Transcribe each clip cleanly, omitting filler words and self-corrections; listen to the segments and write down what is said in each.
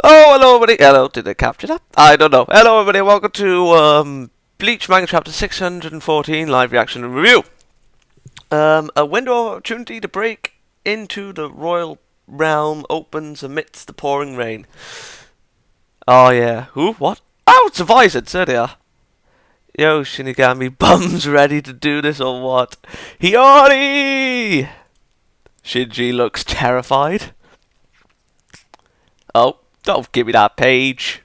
Oh, hello everybody. Hello, did they capture that? I don't know. Hello everybody, welcome to Bleach Manga Chapter 614 live reaction and review. A window of opportunity to break into the royal realm opens amidst the pouring rain. Oh yeah. Who? What? Oh, it's a Visor, there they are. Yo, Shinigami bums ready to do this or what? Hiyori! Shinji looks terrified. Oh, don't give me that page.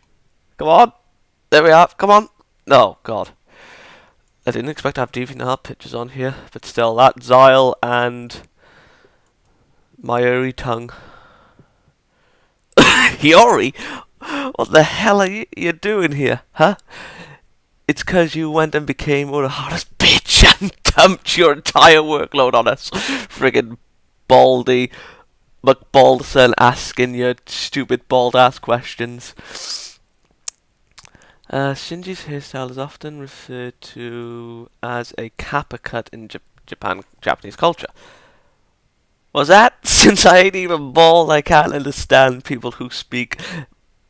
Come on. There we are. Come on. Oh, God. I didn't expect to have DeviantArt pictures on here, but still, that Zyle and Mayuri tongue. Hiyori? What the hell are you doing here, huh? It's 'cause you went and became Urahara's bitch and dumped your entire workload on us. Friggin' Baldy McBalderson asking your stupid bald-ass questions. Shinji's hairstyle is often referred to as a kappa cut in Japanese culture. Was that? Since I ain't even bald, I can't understand people who speak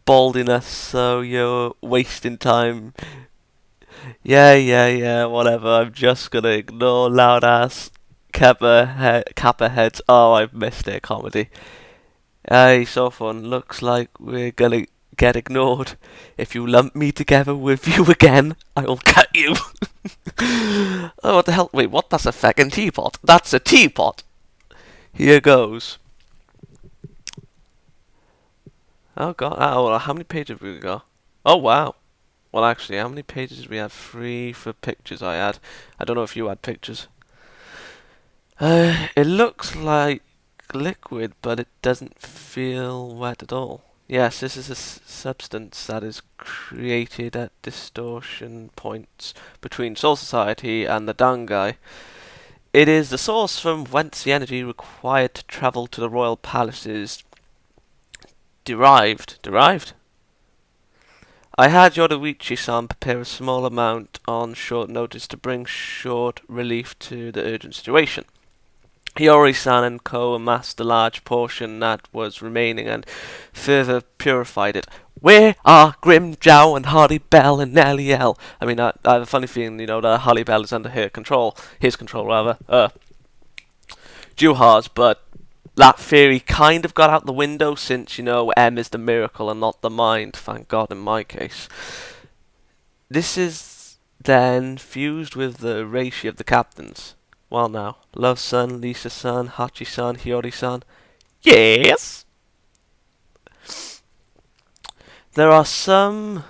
baldiness, so you're wasting time. Yeah, whatever. I'm just gonna ignore loud-ass kappa heads. Oh, I've missed their comedy. Hey, so fun. Looks like we're gonna get ignored. If you lump me together with you again, I'll cut you. Oh, what the hell? Wait, what? That's a fucking teapot. That's a teapot. Here goes. Oh god. Oh, how many pages have we got? Oh wow. Well, actually, how many pages did we have? 3 for pictures I had. I don't know if you had pictures. It looks like liquid, but it doesn't feel wet at all. Yes, this is a substance that is created at distortion points between Soul Society and the Dangai. It is the source from whence the energy required to travel to the royal palace is derived. Derived? I had Yoruichi-san prepare a small amount on short notice to bring short relief to the urgent situation. Hiyori-san and co. amassed a large portion that was remaining and further purified it. Where are Grimmjow and Hardy Bell and Nellie L? I mean, I have a funny feeling, that Hardy Bell is under his control, Juha's, but that theory kind of got out the window since, M is the miracle and not the mind, thank God in my case. This is then fused with the ratio of the captains. Well now, Love-san, Lisa-san, Hachi-san, Hiyori-san. Yes! There are some...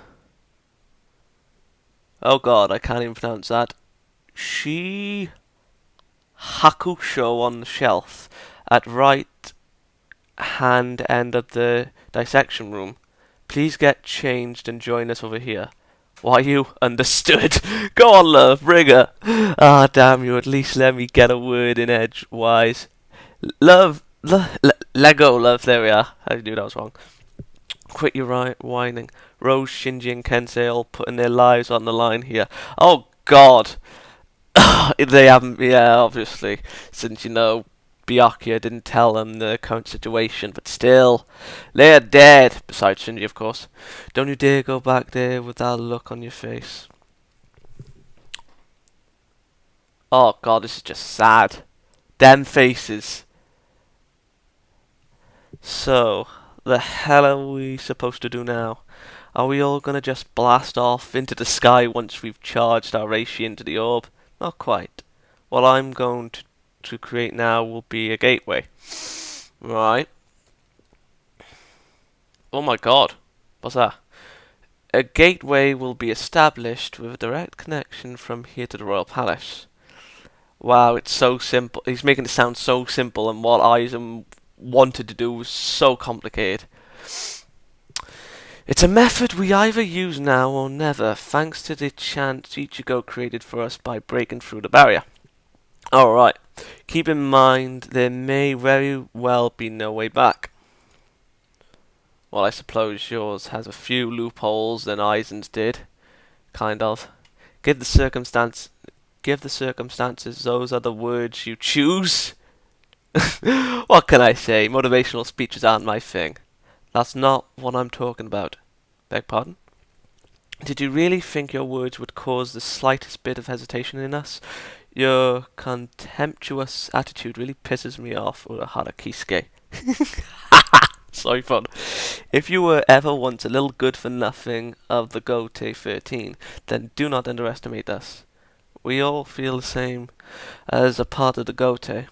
Oh god, I can't even pronounce that. Hakusho on the shelf at right hand end of the dissection room. Please get changed and join us over here. Why, you understood. Go on, love, bring her. Ah, damn you, at least let me get a word in edgewise. Love, let go, love, there we are. I knew that was wrong. Quit your whining. Rose, Shinji and Kensei all putting their lives on the line here. Oh, God. They haven't, yeah, obviously, since, Byakuya didn't tell them the current situation, but still, they're dead, besides Shinji, of course. Don't you dare go back there with that look on your face. Oh god, this is just sad. Them faces. So, the hell are we supposed to do now? Are we all gonna just blast off into the sky once we've charged our Reishi into the orb? Not quite. What I'm going to create now will be a gateway. Right. Oh my god. What's that? A gateway will be established with a direct connection from here to the Royal Palace. Wow, it's so simple. He's making it sound so simple, and what Aizen wanted to do was so complicated. It's a method we either use now or never, thanks to the chance Ichigo created for us by breaking through the barrier. Alright, keep in mind there may very well be no way back. Well, I suppose yours has a few loopholes than Aizen's did. Kind of. Give the circumstances, those are the words you choose. What can I say? Motivational speeches aren't my thing. That's not what I'm talking about. Beg pardon? Did you really think your words would cause the slightest bit of hesitation in us? Your contemptuous attitude really pisses me off, Urahara Kisuke. Sorry, fun. If you were ever once a little good for nothing of the Gote 13, then do not underestimate us. We all feel the same as a part of the Gote.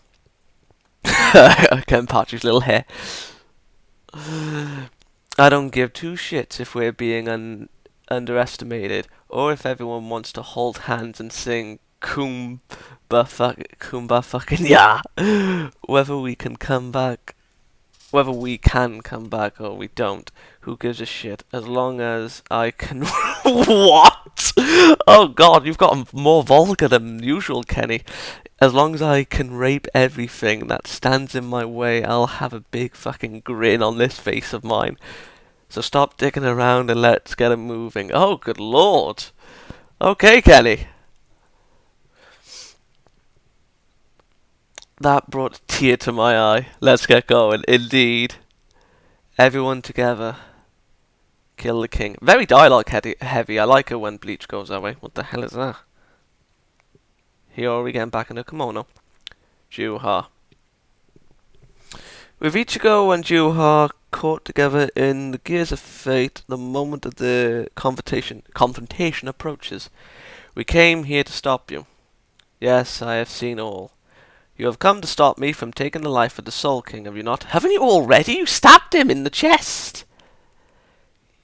Kenpachi's little hair. I don't give two shits if we're being underestimated, or if everyone wants to hold hands and sing Kumbba fucking yeah. Whether we can come back or we don't, who gives a shit? As long as I can. What? Oh god, you've got more vulgar than usual, Kenny. As long as I can rape everything that stands in my way, I'll have a big fucking grin on this face of mine. So stop dicking around and let's get it moving. Oh, good lord. Okay, Kenny. That brought a tear to my eye. Let's get going. Indeed. Everyone together. Kill the king. Very dialogue heavy. I like it when Bleach goes that way. What the hell is that? Here are we getting back in the kimono. Juha. With Ichigo and Juha caught together in the gears of fate, the moment of the confrontation approaches. We came here to stop you. Yes, I have seen all. You have come to stop me from taking the life of the Soul King, have you not? Haven't you already? You stabbed him in the chest!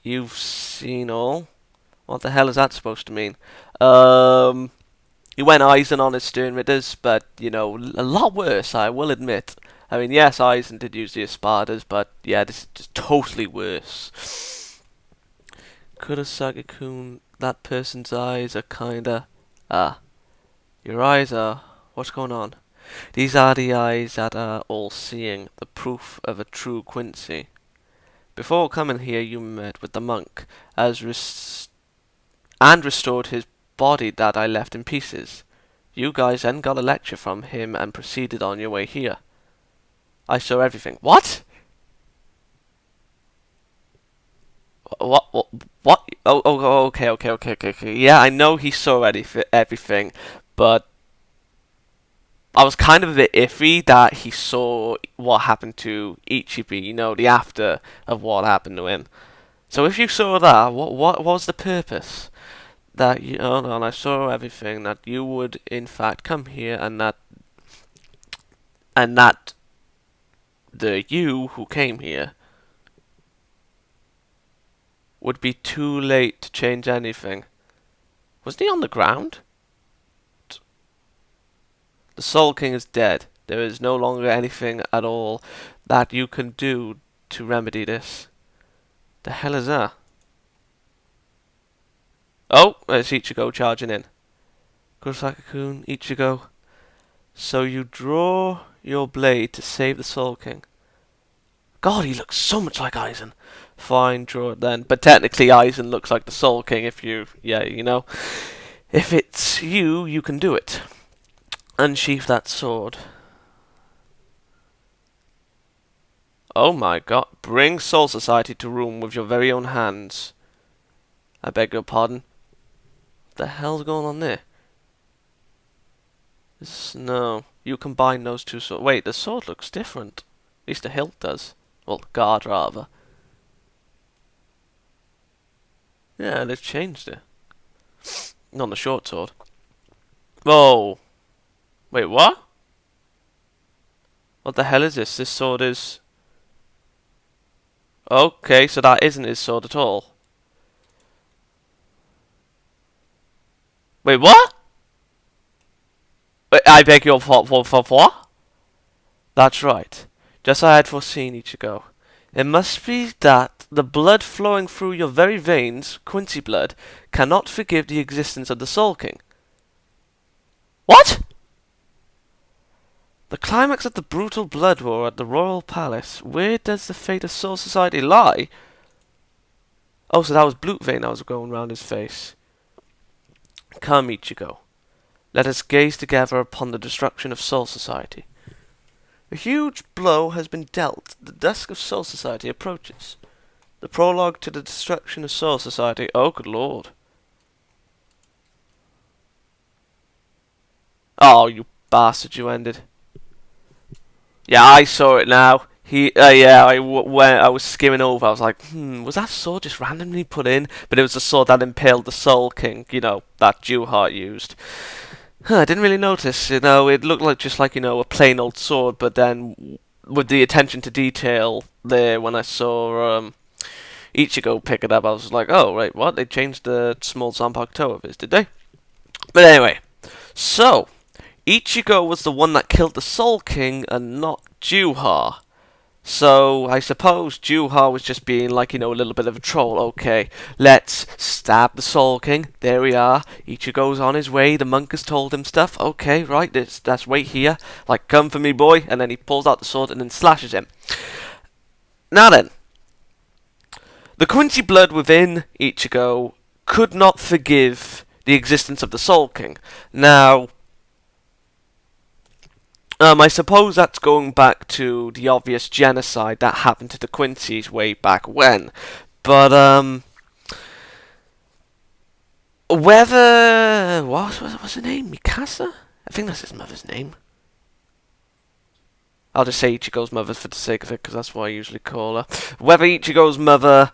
You've seen all? What the hell is that supposed to mean? You went Aizen on his stern ridders, but, you know, a lot worse, I will admit. I mean, yes, Aizen did use the Espadas, but, yeah, this is just totally worse. Kurosaki-kun, that person's eyes are kinda... your eyes are... What's going on? These are the eyes that are all-seeing, the proof of a true Quincy. Before coming here, you met with the monk, and restored his body that I left in pieces. You guys then got a lecture from him and proceeded on your way here. I saw everything. What? What? Oh, okay. Yeah, I know he saw everything, but I was kind of a bit iffy that he saw what happened to Ichigo, you know, the after of what happened to him. So if you saw that, what was the purpose? That you know, and I saw everything, that you would in fact come here, and that the you who came here would be too late to change anything. Wasn't he on the ground? The Soul King is dead. There is no longer anything at all that you can do to remedy this. The hell is that? Oh, there's Ichigo charging in. Kurosaki-kun, Ichigo. So you draw your blade to save the Soul King. God, he looks so much like Aizen. Fine, draw it then. But technically Aizen looks like the Soul King if you... Yeah, you know. If it's you, you can do it. Unsheath that sword. Oh my god. Bring Soul Society to room with your very own hands. I beg your pardon. What the hell's going on there? No. You combine those two swords. Wait, the sword looks different. At least the hilt does. Well, the guard rather. Yeah, they've changed it. On the short sword. Whoa. Wait, what? What the hell is this? This sword is... Okay, so that isn't his sword at all. Wait, what? Wait, I beg your what? That's right. Just as I had foreseen, Ichigo. It must be that the blood flowing through your very veins, Quincy blood, cannot forgive the existence of the Soul King. What? The climax of the brutal blood war at the royal palace. Where does the fate of Soul Society lie? Oh, so that was Blut Vein that was going round his face. Come, Ichigo. Let us gaze together upon the destruction of Soul Society. A huge blow has been dealt. The dusk of Soul Society approaches. The prologue to the destruction of Soul Society. Oh, good lord. Oh, you bastard, you ended. Yeah, I saw it now. Yeah, I was skimming over. I was like, was that sword just randomly put in? But it was the sword that impaled the Soul King, you know, that Juha used. I didn't really notice, you know, it looked like just like, you know, a plain old sword, but then with the attention to detail there when I saw Ichigo pick it up, I was like, oh, right, what? They changed the small Zanpakuto of his, did they? But anyway, so, Ichigo was the one that killed the Soul King and not Juha. So, I suppose Juha was just being like, you know, a little bit of a troll. Okay, let's stab the Soul King. There we are. Ichigo's on his way. The monk has told him stuff. Okay, right, let's wait here. Like, come for me, boy. And then he pulls out the sword and then slashes him. Now then, the Quincy blood within Ichigo could not forgive the existence of the Soul King. Now, I suppose that's going back to the obvious genocide that happened to the Quincy's way back when. But, whether... What's her name? Mikasa? I think that's his mother's name. I'll just say Ichigo's mother for the sake of it, because that's what I usually call her. Whether Ichigo's mother,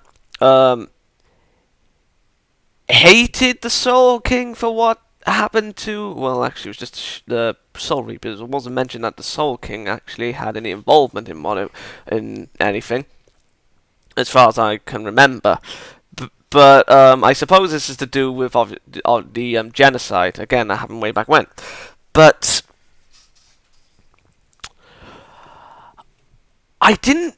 hated the Soul King for what happened to... Well, actually, it was just the Soul Reapers. It wasn't mentioned that the Soul King actually had any involvement in anything, as far as I can remember. But I suppose this is to do with the genocide. Again, that happened way back when. But I didn't...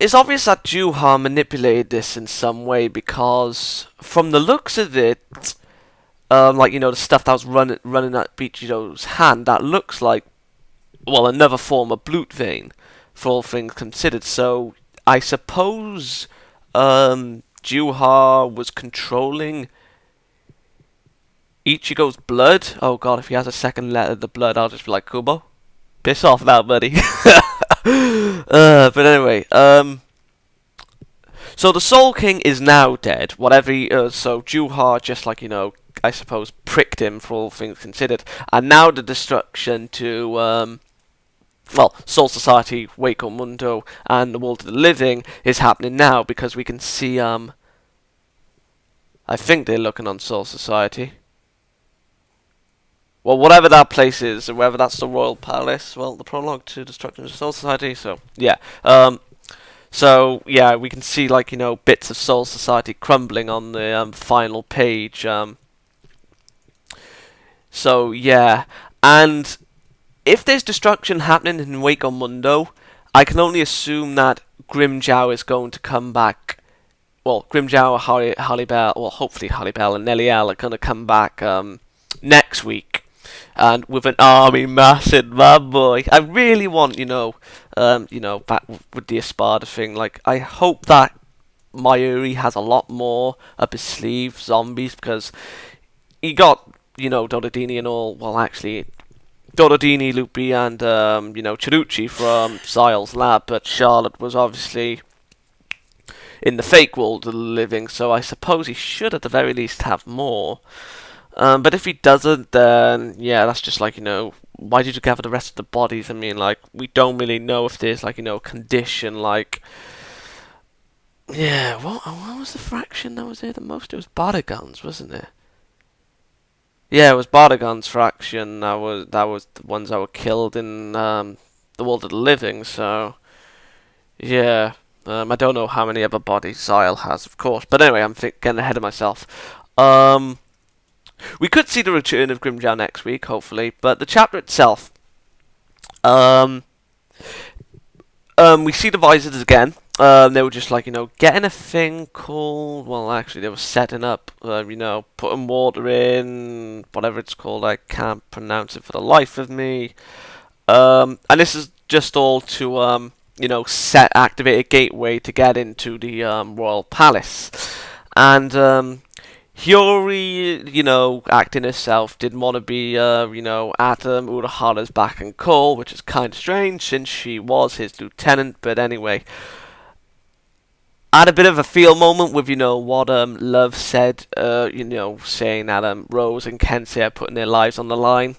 It's obvious that Juha manipulated this in some way, because from the looks of it, like, you know, the stuff that was running at Ichigo's hand, that looks like, well, another form of Blut Vein, for all things considered. So, I suppose, Juha was controlling Ichigo's blood. Oh god, if he has a second letter of the blood, I'll just be like, Kubo, piss off now, buddy. But anyway, so the Soul King is now dead. Whatever so Juha just, like, you know, I suppose pricked him for all things considered, and now the destruction to well, Soul Society, Waco Mundo, and the world of the living is happening now, because we can see I think they're looking on Soul Society. Well, whatever that place is, or whether that's the Royal Palace, well, the prologue to Destruction of Soul Society, so, yeah. So, yeah, we can see, like, you know, bits of Soul Society crumbling on the final page. So, yeah. And if there's destruction happening in Waco Mundo, I can only assume that Grimmjow is going to come back. Well, Grimmjow, Holly Bell, well, hopefully Holly Bell and Nellie L are going to come back next week. And with an army massive, my boy. I really want, you know, back with the Espada thing. Like, I hope that Mayuri has a lot more up his sleeve, zombies, because he got, you know, Dododini and all. Well, actually, Dododini, Lupi, and you know, Chiruchi from Zile's lab, but Charlotte was obviously in the fake world of the living, so I suppose he should at the very least have more. But if he doesn't, then, yeah, that's just like, you know, why did you gather the rest of the bodies? I mean, like, we don't really know if there's, like, you know, condition, like... Yeah, what was the fraction that was there the most? It was Baragons, wasn't it? Yeah, it was Baragons fraction. That was the ones that were killed in the world of the living, so... Yeah, I don't know how many other bodies Zyle has, of course. But anyway, I'm getting ahead of myself. We could see the return of Grimmjow next week, hopefully, but the chapter itself, we see the Visors again. They were just, like, you know, getting a thing called, well, actually, they were setting up, you know, putting water in, whatever it's called, I can't pronounce it for the life of me. And this is just all to, you know, activate a gateway to get into the Royal Palace. And, Hiyori, you know, acting herself, didn't want to be, you know, Atom Urahara's back and call, which is kind of strange since she was his lieutenant, but anyway. I had a bit of a feel moment with, what Love said, saying that Rose and Kensei are putting their lives on the line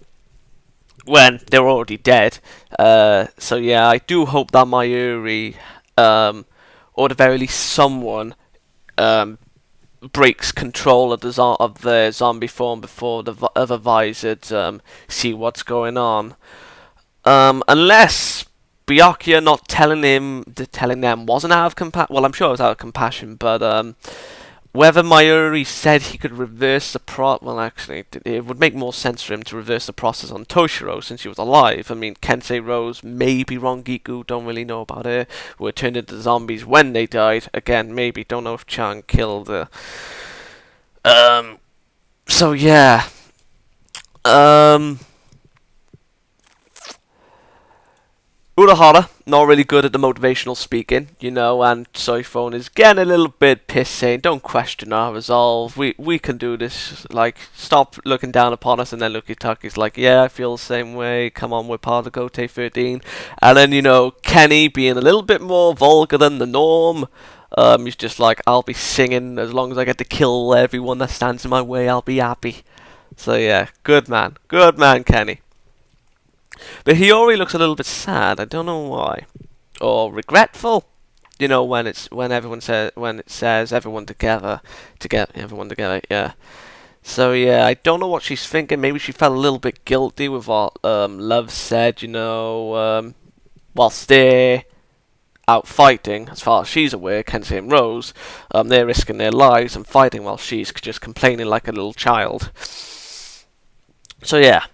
when they're already dead. So yeah, I do hope that Mayuri, or at the very least someone, breaks control of the zombie form before the other Visors see what's going on. Unless Byakuya not telling them wasn't out of compassion. Well, I'm sure it was out of compassion, but whether Mayuri said he could reverse the well, actually, it would make more sense for him to reverse the process on Toshiro since he was alive. I mean, Kensei Rose, maybe Rongiku, don't really know about it. Were turned into zombies when they died. Again, maybe, don't know if Chan killed the. So yeah. Urahara, not really good at the motivational speaking, and Soifone is getting a little bit pissed, saying, don't question our resolve, we can do this, like, stop looking down upon us, and then Lukitaki's like, yeah, I feel the same way, come on, we're part of Gote 13, and then, Kenny being a little bit more vulgar than the norm, he's just like, I'll be singing, as long as I get to kill everyone that stands in my way, I'll be happy. So yeah, good man, Kenny. But Hiyori looks a little bit sad. I don't know why, or regretful. When it says everyone together, everyone together. Yeah. So yeah, I don't know what she's thinking. Maybe she felt a little bit guilty with what Love said. Whilst they're out fighting, as far as she's aware, Kensei and Rose, they're risking their lives and fighting while she's just complaining like a little child. So yeah.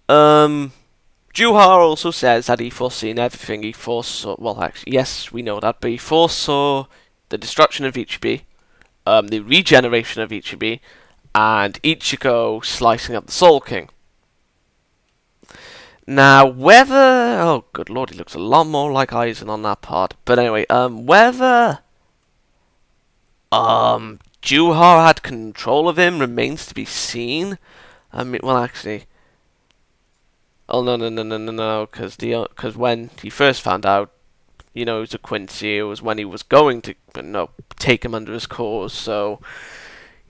Juha also says that he foreseen everything. He foresaw, well, actually, yes, we know that, but he foresaw the destruction of Ichibi, the regeneration of Ichibi, and Ichigo slicing up the Soul King. Now, whether, oh good lord, he looks a lot more like Aizen on that part. But anyway, whether Juha had control of him remains to be seen. I mean, well, actually. Oh no! Because when he first found out, he was a Quincy. It was when he was going to, take him under his cause. So,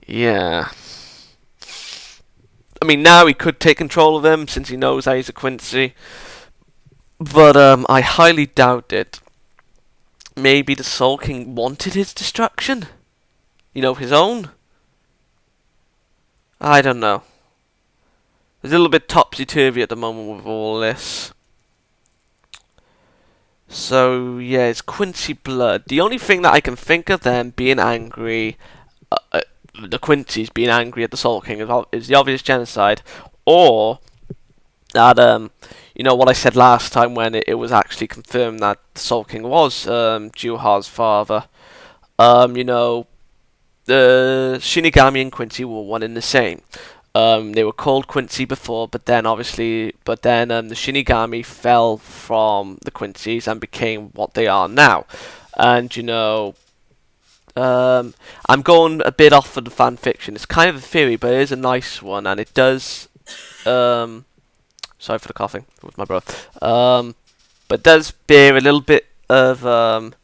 yeah. I mean, now he could take control of him since he knows that he's a Quincy. But I highly doubt it. Maybe the Soul King wanted his destruction. His own. I don't know. It's a little bit topsy-turvy at the moment with all this. So, yeah, it's Quincy blood. The only thing that I can think of them being angry, the Quincy's being angry at the Soul King is the obvious genocide, or that, what I said last time when it was actually confirmed that the Soul King was Juha's father. The Shinigami and Quincy were one and the same. They were called Quincy before, but then the Shinigami fell from the Quincy's and became what they are now. And I'm going a bit off of the fan fiction. It's kind of a theory, but it is a nice one, and it does. Sorry for the coughing with my bro. But it does bear a little bit of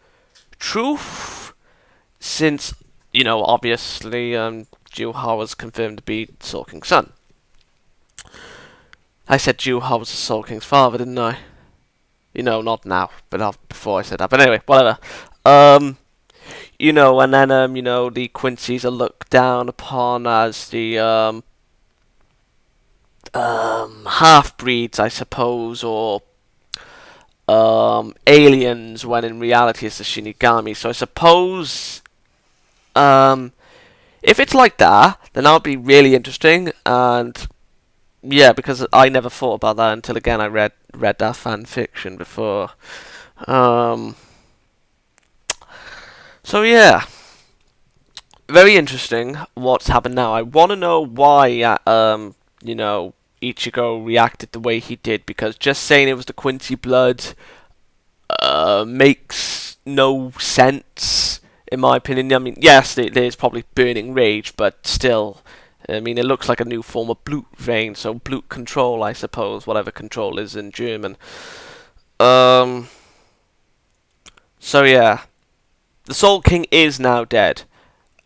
truth, since obviously Juha was confirmed to be Soul King's son. I said Juha was the Soul King's father, didn't I? Not now, but before I said that. But anyway, whatever. And then the Quincy's are looked down upon as the half-breeds, I suppose, or aliens, when in reality it's the Shinigami. So I suppose if it's like that, then that would be really interesting, and yeah, because I never thought about that until again I read that fan fiction before. So yeah, very interesting what's happened now. I want to know why Ichigo reacted the way he did, because just saying it was the Quincy blood makes no sense. In my opinion, I mean, yes, there's probably burning rage, but still, I mean, it looks like a new form of Blut Vein, so Blut control, I suppose, whatever control is in German. So yeah, the Soul King is now dead.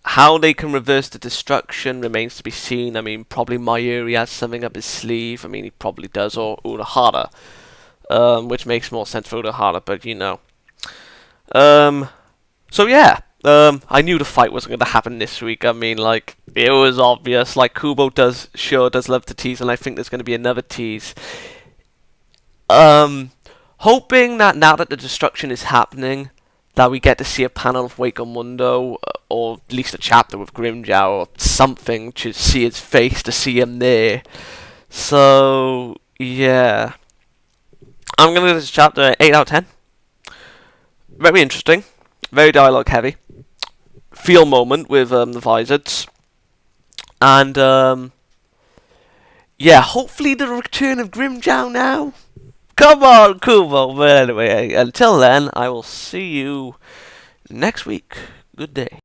How they can reverse the destruction remains to be seen. I mean, probably Mayuri has something up his sleeve. I mean, he probably does, or Urahara. Which makes more sense for Urahara, but you know. So yeah, I knew the fight wasn't going to happen this week. I mean, like, it was obvious. Like, Kubo does love to tease, and I think there's going to be another tease. Hoping that now that the destruction is happening, that we get to see a panel of Wake Mundo, or at least a chapter with Grimmjow, or something to see his face, to see him there. So, yeah. I'm going to give this chapter an 8 out of 10. Very interesting. Very dialogue heavy. Feel moment with the Vizards. And, yeah, hopefully the return of Grimmjow now. Come on, Kubo. But anyway, until then, I will see you next week. Good day.